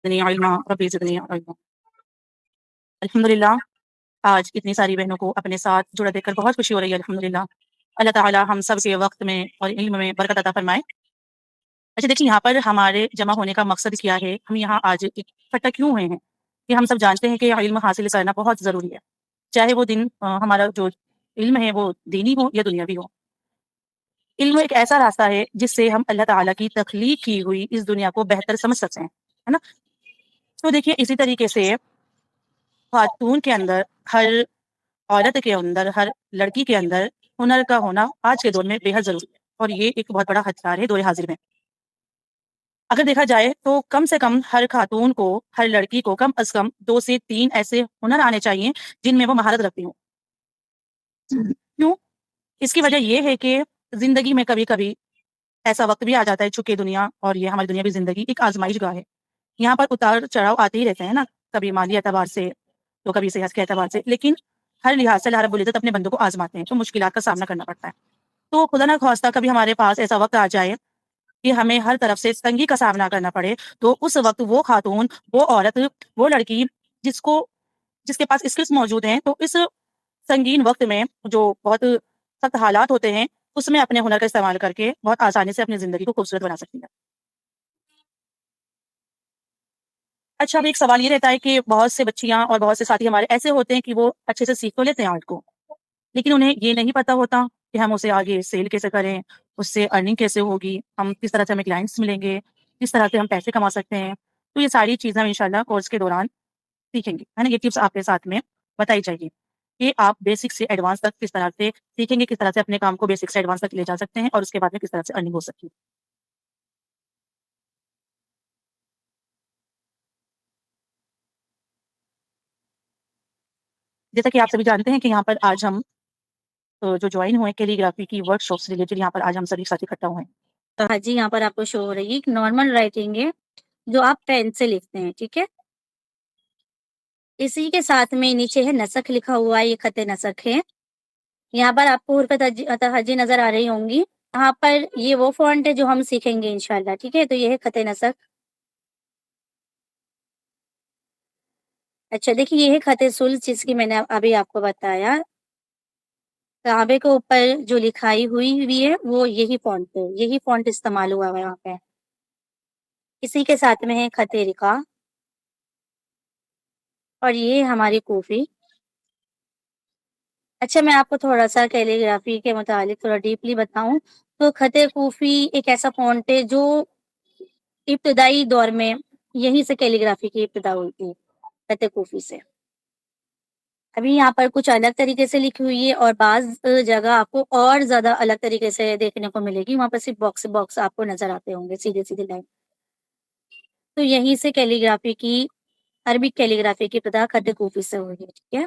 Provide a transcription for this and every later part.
زدنی علما ربی زدنی علما۔ الحمدللہ آج اتنی ساری بہنوں کو اپنے ساتھ جڑا دیکھ کر بہت خوشی ہو رہی ہے الحمدللہ۔ اللہ تعالی ہم سب کے وقت میں اور علم میں برکت عطا فرمائے۔ اچھا دیکھیں یہاں پر ہمارے جمع ہونے کا مقصد کیا ہے، ہم یہاں آج اکٹھا کیوں ہوئے ہیں کہ ہم سب جانتے ہیں کہ علم حاصل کرنا بہت ضروری ہے، چاہے وہ ہمارا جو علم ہے وہ دینی ہو یا دنیاوی ہو۔ علم ایک ایسا راستہ ہے جس سے ہم اللہ تعالیٰ کی تخلیق کی ہوئی اس دنیا کو بہتر سمجھ سکتے ہیں، ہے نا؟ تو دیکھیے اسی طریقے سے خاتون کے اندر، ہر عورت کے اندر، ہر لڑکی کے اندر ہنر کا ہونا آج کے دور میں بے حد ضروری ہے، اور یہ ایک بہت بڑا ہتھیار ہے دور حاضر میں۔ اگر دیکھا جائے تو کم سے کم ہر خاتون کو، ہر لڑکی کو کم از کم 2 سے 3 ایسے ہنر آنے چاہیے جن میں وہ مہارت رکھتی ہوں۔ کیوں؟ اس کی وجہ یہ ہے کہ زندگی میں کبھی کبھی ایسا وقت بھی آ جاتا ہے، چونکہ دنیا اور یہ ہماری دنیا بھی زندگی ایک آزمائش گاہ ہے، یہاں پر اتار چڑھاؤ آتے ہی رہتے ہیں نا، کبھی مالی اعتبار سے تو کبھی صحت کے اعتبار سے، لیکن ہر لحاظ سے اللہ رب العزت اپنے بندوں کو آزماتے ہیں تو مشکلات کا سامنا کرنا پڑتا ہے۔ تو خدا نہ خواستہ کبھی ہمارے پاس ایسا وقت آ جائے کہ ہمیں ہر طرف سے تنگی کا سامنا کرنا پڑے، تو اس وقت وہ خاتون، وہ عورت، وہ لڑکی جس کے پاس اسکلس موجود ہیں، تو اس سنگین وقت میں جو بہت سخت حالات ہوتے ہیں اس میں اپنے ہنر کا استعمال کر کے بہت آسانی سے اپنی زندگی کو خوبصورت بنا سکتی ہے۔ اچھا اب ایک سوال یہ رہتا ہے کہ بہت سے بچیاں اور بہت سے ساتھی ہمارے ایسے ہوتے ہیں کہ وہ اچھے سے سیکھ تو لیتے ہیں آرٹ کو، لیکن انہیں یہ نہیں پتا ہوتا کہ ہم اسے آگے سیل کیسے کریں، اس سے ارننگ کیسے ہوگی، ہم کس طرح سے ہمیں کلائنٹس ملیں گے، کس طرح سے ہم پیسے کما سکتے ہیں۔ تو یہ ساری چیزیں ہم انشاءاللہ کورس کے دوران سیکھیں گے، ہے نا؟ یہ ٹپس آپ کے ساتھ میں بتائی جائے گی کہ آپ بیسک سے ایڈوانس تک کس طرح سے سیکھیں گے، کس طرح سے اپنے کام کو بیسک سے ایڈوانس تک لے جا سکتے ہیں، اور اس کے بعد میں کس طرح سے ارننگ ہو سکتی ہے۔ جیسا کہ آپ سبھی جانتے ہیں کہ یہاں پر آج ہم جو جوائن ہوئے کیلی گرافی کی ورک شاپ سے ریلیٹڈ، یہاں پر آج ہم سبھی ساتھی اکٹھا ہوئے ہیں۔ ہاں جی، یہاں پر آپ کو شو ہو رہی ہے نارمل رائٹنگ ہے جو آپ پین سے لکھتے ہیں، ٹھیک ہے؟ اسی کے ساتھ میں نیچے ہے نسخ لکھا ہوا ہے، یہ خط نسخ ہے۔ یہاں پر آپ کو حروف تہجی نظر آ رہی ہوں گی، یہاں پر یہ وہ فونٹ ہے جو ہم سیکھیں گے انشاءاللہ، ٹھیک ہے؟ تو یہ ہے خط نسخ۔ اچھا دیکھیے یہ ہے خط سلس جس کی میں نے ابھی آپ کو بتایا، کعبے کے اوپر جو لکھائی ہوئی ہے وہ یہی فونٹ ہے، یہی فونٹ استعمال ہوا ہے وہاں پہ۔ اسی کے ساتھ میں ہے خط رقاع، اور یہ ہماری کوفی۔ اچھا میں آپ کو تھوڑا سا کیلی گرافی کے متعلق تھوڑا ڈیپلی بتاؤں تو خط کوفی ایک ایسا فونٹ ہے جو ابتدائی دور میں یہیں سے کیلی گرافی کی ابتدا ہوئی تھی، خط کوفی سے۔ ابھی یہاں پر کچھ الگ طریقے سے لکھی ہوئی ہے، اور بعض جگہ آپ کو اور زیادہ الگ طریقے سے دیکھنے کو ملے گی، وہاں پر صرف باکس آپ کو نظر آتے ہوں گے، سیدھے سیدھے لائن۔ تو یہیں سے کیلی گرافی کی، عربک کیلی گرافی کی ابتدا خط کوفی سے ہوئی ہے، ٹھیک ہے؟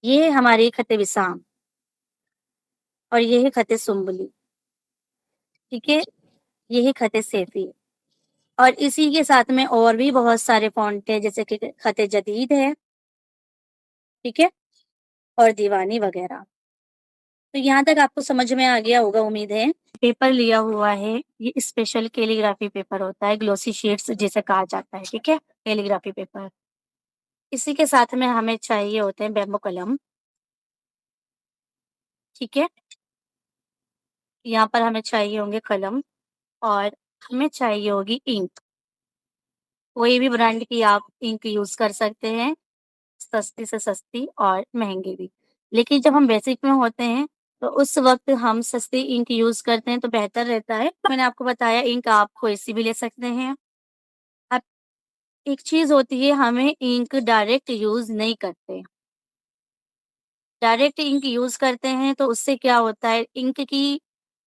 یہ ہے ہماری خط وسام، اور یہ ہے خط سنبلی، ٹھیک ہے؟ یہ ہے خط سیفی، اور اسی کے ساتھ میں اور بھی بہت سارے فونٹ ہیں جیسے کہ خط جدید ہے، ٹھیک ہے؟ اور دیوانی وغیرہ۔ تو یہاں تک آپ کو سمجھ میں آ گیا ہوگا امید ہے۔ پیپر لیا ہوا ہے، یہ اسپیشل کیلی گرافی پیپر ہوتا ہے، گلوسی شیٹس جیسے کہا جاتا ہے، ٹھیک ہے؟ کیلی گرافی پیپر۔ اسی کے ساتھ میں ہمیں چاہیے ہوتے ہیں بیمبو قلم، ٹھیک ہے؟ یہاں پر ہمیں چاہیے ہوں گے قلم، اور ہمیں چاہیے ہوگی انک، کوئی بھی برانڈ کی آپ انک یوز کر سکتے ہیں، سستی سے سستی اور مہنگی بھی، لیکن جب ہم بیسک میں ہوتے ہیں تو اس وقت ہم سستی انک یوز کرتے ہیں تو بہتر رہتا ہے۔ میں نے آپ کو بتایا انک آپ کوئی سی بھی لے سکتے ہیں۔ اب ایک چیز ہوتی ہے، ہمیں انک ڈائریکٹ یوز نہیں کرتے، ڈائریکٹ انک یوز کرتے ہیں تو اس سے کیا ہوتا ہے، انک کی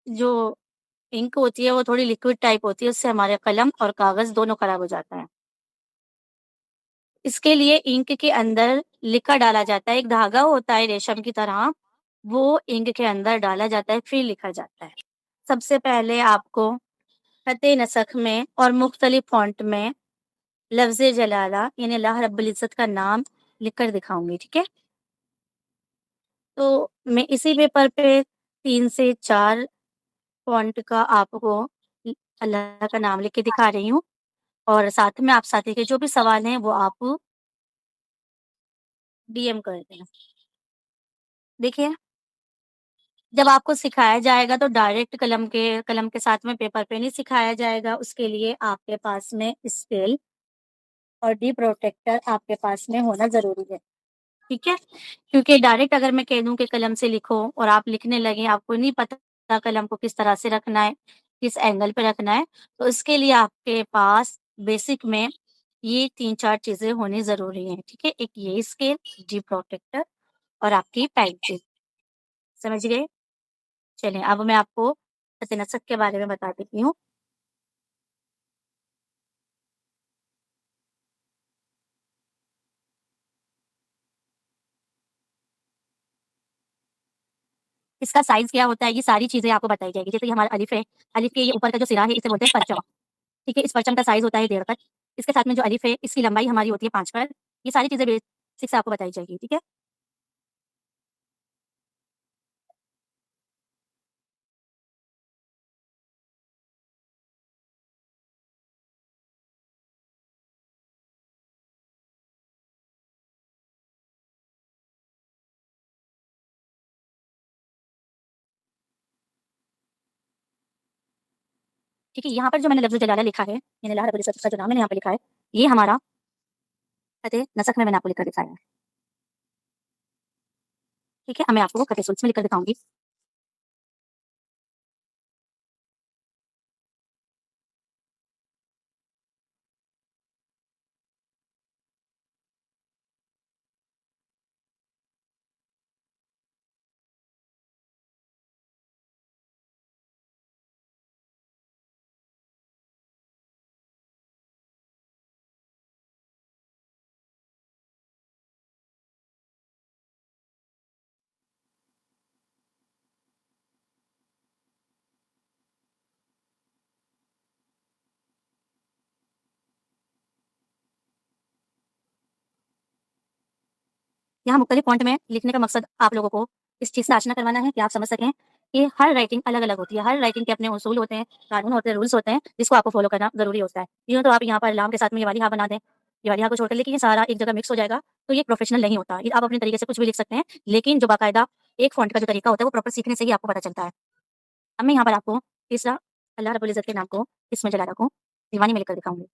جو انک ہوتی ہے وہ تھوڑی لکوڈ ٹائپ ہوتی ہے، اس سے ہمارے قلم اور کاغذ دونوں خراب ہو جاتا ہے۔ اس کے لیے انک کے اندر لکھا ڈالا جاتا ہے، ایک دھاگا ہوتا ہے ریشم کی طرح، وہ انک کے اندر ڈالا جاتا ہے، پھر لکھا جاتا ہے۔ سب سے پہلے آپ کو خط نسخ میں اور مختلف فونٹ میں لفظ جلالہ یعنی اللہ رب العزت کا نام لکھ کر دکھاؤں گی، ٹھیک ہے؟ تو میں اسی پیپر پہ 3 سے 4 فونٹ کا آپ کو اللہ کا نام لکھ کے دکھا رہی ہوں۔ اور ساتھ میں آپ ساتھی کے جو بھی سوال ہیں وہ آپ ڈی ایم کر دیں. دیکھیے جب آپ کو سکھایا جائے گا تو ڈائریکٹ قلم کے ساتھ میں پیپر پہ نہیں سکھایا جائے گا. اس کے لیے آپ کے پاس میں اسکیل اور ڈی پروٹیکٹر آپ کے پاس میں ہونا ضروری ہے. ٹھیک ہے, کیونکہ ڈائریکٹ اگر میں کہہ دوں کہ قلم سے لکھو اور آپ لکھنے لگیں, آپ کو نہیں پتا قلم کو کس طرح سے رکھنا ہے, کس اینگل پہ رکھنا ہے, تو اس کے لیے آپ کے پاس بیسک میں یہ 3-4 چیزیں ہونی ضروری ہیں. ٹھیک ہے, ایک یہ اسکیل, ڈی پروٹیکٹر اور آپ کی پینسل. سمجھ گئے؟ چلیں اب میں آپ کو خط نسق کے بارے میں بتا دیتی ہوں. اس کا سائز کیا ہوتا ہے, یہ ساری چیزیں آپ کو بتائی جائے گی. جیسے یہ ہمارا الف ہے, الف کے یہ اوپر کا جو سرا ہے اسے بولتے ہیں پرچم. ٹھیک ہے, اس پرچم کا سائز ہوتا ہے 1.5 قد. اس کے ساتھ میں جو الف ہے اس کی لمبائی ہماری ہوتی ہے 5 قد. یہ ساری چیزیں بیسک سے آپ کو بتائی جائے گی. ٹھیک ہے, ٹھیک ہے. یہاں پر جو میں نے لفظ جلالہ لکھا ہے, یعنی اللہ رب العزت کا جو نام میں نے یہاں پہ لکھا ہے, یہ ہمارا خط نسق میں نے آپ کو لکھ کر دکھایا ہے. ٹھیک ہے, اب میں آپ کو خط سلس میں لکھ کر دکھاؤں گی. یہاں مختلف فونٹ میں لکھنے کا مقصد آپ لوگوں کو اس چیز سے آشنا کروانا ہے کہ آپ سمجھ سکیں کہ ہر رائٹنگ الگ الگ ہوتی ہے. ہر رائٹنگ کے اپنے اصول ہوتے ہیں, قانون ہوتے ہیں, رولس ہوتے ہیں, جس کو آپ کو فالو کرنا ضروری ہوتا ہے. یوں تو آپ یہاں پر لام کے ساتھ میں یہ والی ہاں بنا دیں, یہ والی ہاں کو چھوڑ کر, لیکن یہ سارا ایک جگہ مکس ہو جائے گا تو یہ پروفیشنل نہیں ہوتا. یہ آپ اپنے طریقے سے کچھ بھی لکھ سکتے ہیں, لیکن جو باقاعدہ ایک فونٹ کا جو طریقہ ہوتا ہے وہ پراپر سیکھنے سے ہی آپ کو پتہ چلتا ہے. اب میں یہاں پر آپ کو تیسرا اللہ رب العزت کے نام کو اس میں جلالہ کو دیوانی میں لکھ کر دکھاؤں گی.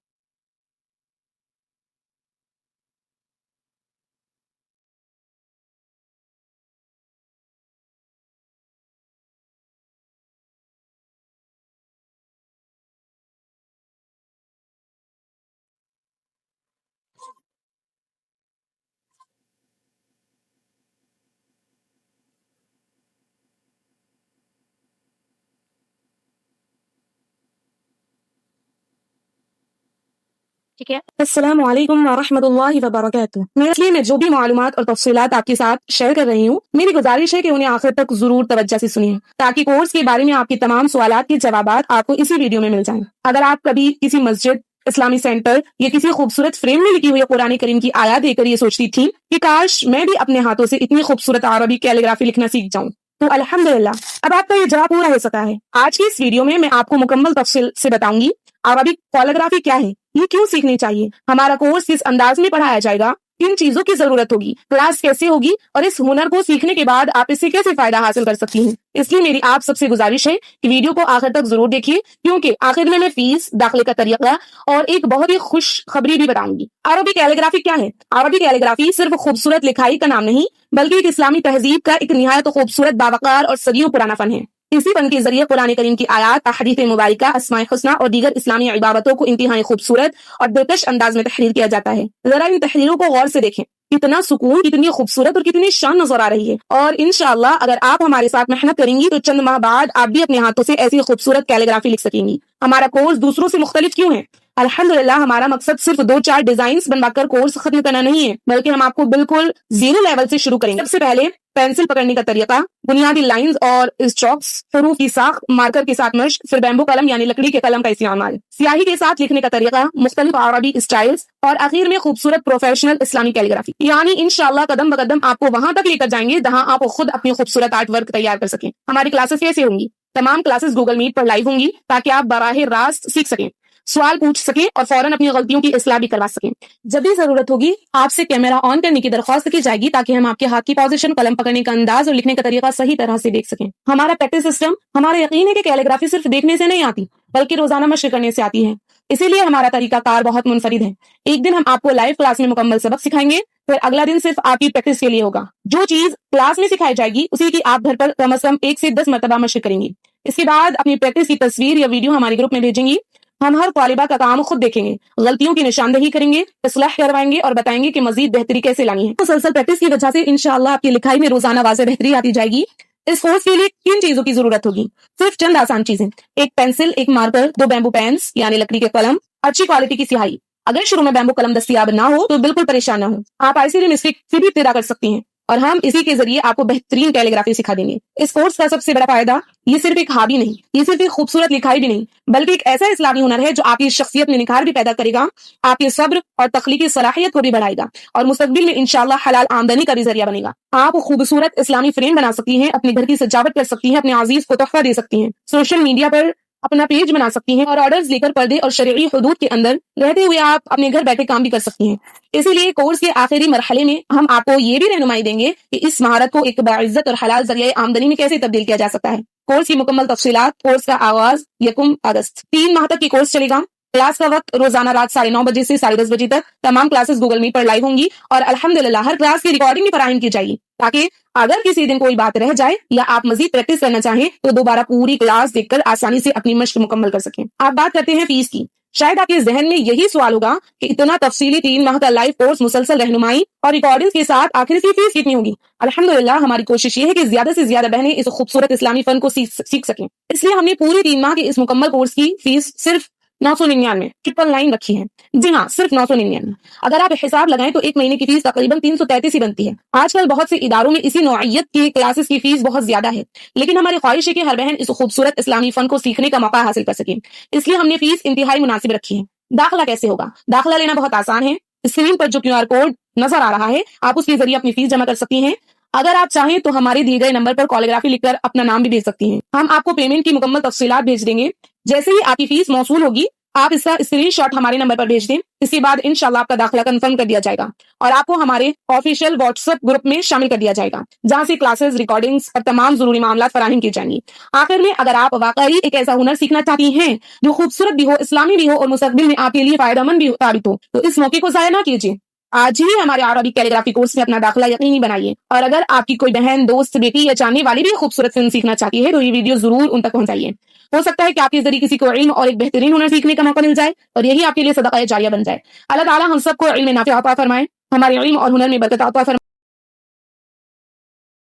ٹھیک ہے, السلام علیکم ورحمۃ اللہ وبرکاتہ. میں جو بھی معلومات اور تفصیلات آپ کے ساتھ شیئر کر رہی ہوں, میری گزارش ہے کہ انہیں آخر تک ضرور توجہ سے سنیں تاکہ کورس کے بارے میں آپ کے تمام سوالات کے جوابات آپ کو اسی ویڈیو میں مل جائیں. اگر آپ کبھی کسی مسجد, اسلامی سینٹر یا کسی خوبصورت فریم میں لکھی ہوئی قرآن کریم کی آیات دیکھ کر یہ سوچتی تھی کہ کاش میں بھی اپنے ہاتھوں سے اتنی خوبصورت عربی کیلیگرافی لکھنا سیکھ جاؤں, تو الحمدللہ اب آپ کا یہ جواب پورا ہو سکا ہے. آج کی اس ویڈیو میں آپ کو مکمل تفصیل سے بتاؤں گی عربک کیلیگرافی کیا ہے, یہ کیوں سیکھنی چاہیے, ہمارا کورس کس انداز میں پڑھایا جائے گا, کن چیزوں کی ضرورت ہوگی, کلاس کیسے ہوگی, اور اس ہنر کو سیکھنے کے بعد آپ اس سے کیسے فائدہ حاصل کر سکتی ہیں. اس لیے میری آپ سب سے گزارش ہے کہ ویڈیو کو آخر تک ضرور دیکھیے, کیونکہ آخر میں فیس, داخلے کا طریقہ اور ایک بہت ہی خوش خبری بھی بتاؤں گی. عربی کیلیگرافی کیا ہے؟ عربی کیلیگرافی صرف خوبصورت لکھائی کا نام نہیں, بلکہ ایک اسلامی تہذیب کا ایک نہایت خوبصورت, باوقار اور صدیوں پرانا فن ہے. اسی فن کے ذریعے قرآن کریم کی آیات, احادیث مبارکہ, اسماء حسنہ اور دیگر اسلامی عبادتوں کو انتہائی خوبصورت اور دلکش انداز میں تحریر کیا جاتا ہے. ذرا ان تحریروں کو غور سے دیکھیں, کتنا سکون, کتنی خوبصورت اور کتنی شان نظر آ رہی ہے. اور انشاءاللہ اگر آپ ہمارے ساتھ محنت کریں گی تو چند ماہ بعد آپ بھی اپنے ہاتھوں سے ایسی خوبصورت کیلیگرافی لکھ سکیں گی. ہمارا کورس دوسروں سے مختلف کیوں ہے؟ الحمدللہ ہمارا مقصد صرف 2-4 ڈیزائنز بنوا کر کورس ختم کرنا نہیں ہے, بلکہ ہم آپ کو بالکل زیرو لیول سے شروع کریں گے. سب سے پہلے پینسل پکڑنے کا طریقہ, بنیادی لائنز اور اسٹروکس, حروف کی ساخت, مارکر کے ساتھ مشق, پھر بیمبو قلم یعنی لکڑی کے قلم کا استعمال, سیاہی کے ساتھ لکھنے کا طریقہ, مختلف عربی اسٹائلز, اور آخر میں خوبصورت پروفیشنل اسلامی کیلیگرافی. یعنی انشاءاللہ قدم بقدم آپ کو وہاں تک لے کر جائیں گے جہاں آپ خود اپنی خوبصورت آرٹ ورک تیار کر سکیں. ہماری کلاسز کیسے ہوں گی؟ تمام کلاسز گوگل میٹ پر لائیو ہوں گی تاکہ آپ براہ راست سیکھ سکیں. سوال پوچھ سکیں اور فوراً اپنی غلطیوں کی اصلاح بھی کروا سکیں. جب بھی ضرورت ہوگی آپ سے کیمرہ آن کرنے کی درخواست کی جائے گی تاکہ ہم آپ کے ہاتھ کی پوزیشن، قلم پکڑنے کا انداز اور لکھنے کا طریقہ صحیح طرح سے دیکھ سکیں. ہمارا پریکٹس سسٹم، ہمارا یقین ہے کہ کیلیگرافی صرف دیکھنے سے نہیں آتی بلکہ روزانہ مشق کرنے سے آتی ہے. اسی لیے ہمارا طریقہ کار بہت منفرد ہے. ایک دن ہم آپ کو لائیو کلاس میں مکمل سبق سکھائیں گے، پھر اگلا دن صرف آپ کی پریکٹس کے لیے ہوگا. جو چیز کلاس میں سکھائی جائے گی اسی کی آپ گھر پر کم از کم 1 سے 10 مرتبہ مشق کریں گی. اس کے بعد اپنی پریکٹس کی تصویر یا ویڈیو ہمارے گروپ میں بھیجیں گی. ہم ہر طالبہ کا کام خود دیکھیں گے، غلطیوں کی نشاندہی کریں گے، اصلاح کروائیں گے اور بتائیں گے کہ مزید بہتری کیسے لانی ہے. مسلسل پریکٹس کی وجہ سے انشاءاللہ آپ کی لکھائی میں روزانہ واضح بہتری آتی جائے گی. اس کورس کے لیے کن چیزوں کی ضرورت ہوگی؟ صرف چند آسان چیزیں: ایک پینسل، ایک مارکر، 2 بیمبو پینس یعنی لکڑی کے قلم، اچھی کوالٹی کی سیاہی. اگر شروع میں بیمبو قلم دستیاب نہ ہو تو بالکل پریشان نہ ہو، آپ آئی مسٹک سے بھی ابتدا کر سکتی ہیں اور ہم اسی کے ذریعے آپ کو بہترین کیلیگرافی سکھا دیں گے. اس کورس کا سب سے بڑا فائدہ، یہ صرف ایک ہابی نہیں، یہ صرف ایک خوبصورت لکھائی بھی نہیں، بلکہ ایک ایسا اسلامی ہنر ہے جو آپ کی شخصیت میں نکھار بھی پیدا کرے گا، آپ کے صبر اور تخلیقی صلاحیت کو بھی بڑھائے گا اور مستقبل میں انشاءاللہ حلال آمدنی کا بھی ذریعہ بنے گا. آپ خوبصورت اسلامی فریم بنا سکتی ہیں، اپنے گھر کی سجاوٹ کر سکتی ہیں، اپنے عزیز کو تحفہ دے سکتی ہیں، سوشل میڈیا پر اپنا پیج بنا سکتی ہیں اور آرڈرز لے کر پردے اور شرعی حدود کے اندر رہتے ہوئے آپ اپنے گھر بیٹھے کام بھی کر سکتی ہیں. اسی لیے کورس کے آخری مرحلے میں ہم آپ کو یہ بھی رہنمائی دیں گے کہ اس مہارت کو ایک باعزت اور حلال ذریعہ آمدنی میں کیسے تبدیل کیا جا سکتا ہے. کورس کی مکمل تفصیلات: کورس کا آغاز 1 اگست، 3 ماہ تک یہ کورس چلے گا. کلاس کا وقت روزانہ رات 9:30 بجے سے 10:30 بجے تک. تمام کلاسز گوگل میٹ پر لائیو ہوں گی اور الحمدللہ ہر کلاس کی ریکارڈنگ بھی فراہم کی جائے گی تاکہ اگر کسی دن کوئی بات رہ جائے یا آپ مزید پریکٹس کرنا چاہیں تو دوبارہ پوری کلاس دیکھ کر آسانی سے اپنی مشق مکمل کر سکیں. آپ بات کرتے ہیں فیس کی. شاید آپ کے ذہن میں یہی سوال ہوگا کہ اتنا تفصیلی 3 ماہ کا لائیو کورس، مسلسل رہنمائی اور ریکارڈنگز کے ساتھ آخر اس کی فیس کتنی ہوگی؟ الحمدللہ ہماری کوشش یہ ہے کہ زیادہ سے زیادہ بہنیں اس خوبصورت اسلامی فن کو سیکھ سکیں. اس لیے ہم نے پوری 3 ماہ کے اس مکمل کورس کی فیس صرف 999 999 رکھی ہے. جی ہاں، صرف 999. اگر آپ حساب لگائیں تو ایک مہینے کی فیس تقریباً 333 ہی بنتی ہے. آج کل بہت سے اداروں میں اسی نوعیت کی کلاسز کی فیس بہت زیادہ ہے، لیکن ہماری خواہش ہے کہ ہر بہن اس خوبصورت اسلامی فن کو سیکھنے کا موقع حاصل کر سکے. اس لیے ہم نے فیس انتہائی مناسب رکھی ہے. داخلہ کیسے ہوگا؟ داخلہ لینا بہت آسان ہے. اسکرین پر جو QR کوڈ نظر آ رہا ہے آپ اس کے ذریعے اپنی فیس جمع کر سکتی ہیں. اگر آپ چاہیں تو ہمارے دیے گئے نمبر پر کالیگرافی لکھ کر اپنا نام بھی بھیج سکتی ہیں. ہم آپ کو پیمنٹ کی مکمل تفصیلات بھیج دیں گے. جیسے ہی آپ کی فیس موصول ہوگی آپ اس کا اسکرین شاٹ ہمارے نمبر پر بھیج دیں. اس کے بعد انشاءاللہ آپ کا داخلہ کنفرم کر دیا جائے گا اور آپ کو ہمارے آفیشیل واٹس ایپ گروپ میں شامل کر دیا جائے گا جہاں سے کلاسز، ریکارڈنگز اور تمام ضروری معاملات فراہم کی جائیں گی. آخر میں اگر آپ واقعی ایک ایسا ہنر سیکھنا چاہتی ہیں جو خوبصورت بھی ہو، اسلامی بھی ہو اور مستقبل میں آپ کے لیے فائدہ مند بھی ثابت ہو تو اس موقع کو ضائع نہ کیجیے. آج ہی ہمارے عربی کیلیگرافی کورس میں اپنا داخلہ یقینی بنائیے. اور اگر آپ کی کوئی بہن، دوست، بیٹی یا جاننے والی بھی خوبصورت فن سیکھنا چاہتی ہے تو یہ ویڈیو ضرور ان تک پہنچائیے. ہو سکتا ہے کہ آپ کے ذریعے کسی کو علم اور ایک بہترین ہنر سیکھنے کا موقع مل جائے اور یہی آپ کے لیے صدقہ جاریہ بن جائے. اللہ تعالیٰ ہم سب کو علم نافع عطا فرمائے، ہمارے علم اور ہنر میں برکت عطا فرمائے.